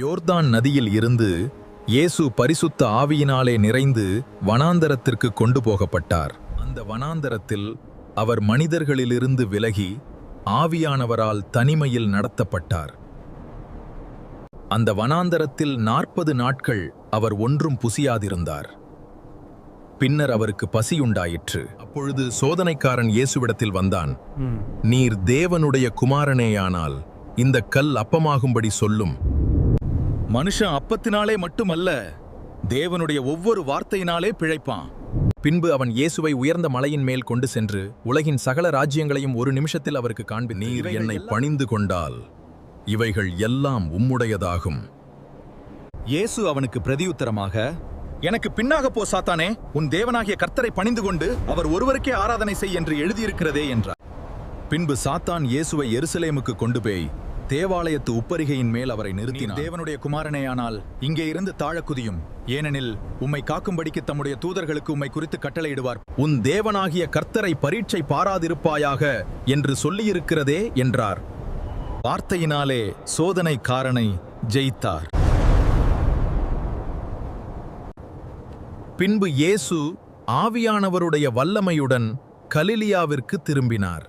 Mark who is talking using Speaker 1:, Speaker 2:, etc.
Speaker 1: யோர்தான் நதியில் இருந்து இயேசு பரிசுத்த ஆவியினாலே நிறைந்து வனாந்தரத்திற்கு கொண்டு போகப்பட்டார். அந்த வனாந்தரத்தில் அவர் மனிதர்களிலிருந்து விலகி ஆவியானவரால் தனிமையில் நடத்தப்பட்டார். அந்த வனாந்தரத்தில் 40 நாட்கள் அவர் ஒன்றும் புசியாதிருந்தார். பின்னர் அவருக்கு பசியுண்டாயிற்று. அப்பொழுது சோதனைக்காரன் இயேசுவிடத்தில் வந்தான். நீர் தேவனுடைய குமாரனேயானால் இந்த கல் அப்பமாகும்படி சொல்லும். மனுஷன் அப்பத்தினாலே மட்டுமல்ல, தேவனுடைய ஒவ்வொரு வார்த்தையினாலே பிழைப்பான். பின்பு அவன் இயேசுவை உயர்ந்த மலையின் மேல் கொண்டு சென்று உலகின் சகல ராஜ்யங்களையும் ஒரு நிமிஷத்தில் அவருக்கு காண்பி, நீர் என்னை பணிந்து கொண்டால் இவைகள் எல்லாம் உம்முடையதாகும். இயேசு அவனுக்கு பிரதியுத்தரமாக, எனக்கு பின்னாக போ சாத்தானே, உன் தேவனாகிய கர்த்தரை பணிந்து கொண்டு அவர் ஒருவருக்கே ஆராதனை செய் என்று எழுதியிருக்கிறதே என்றார். பின்பு சாத்தான் இயேசுவை எருசலேமுக்கு கொண்டு போய் தேவாலயத்து உப்பரிகையின் மேல் அவரை நிறுத்தினார். தேவனுடைய குமாரனேயானால் இங்கே இருந்து தாழக் குதியும், ஏனெனில் உம்மை காக்கும்படிக்கு தம்முடைய தூதர்களுக்கு உம்மை குறித்து கட்டளையிடுவார். உன் தேவனாகிய கர்த்தரை பரீட்சை பாராதிருப்பாயாக என்று சொல்லியிருக்கிறதே என்றார். வார்த்தையினாலே சோதனைக்காரனை ஜெயித்தார். பின்பு இயேசு ஆவியானவருடைய வல்லமையுடன் கலிலியாவிற்கு திரும்பினார்.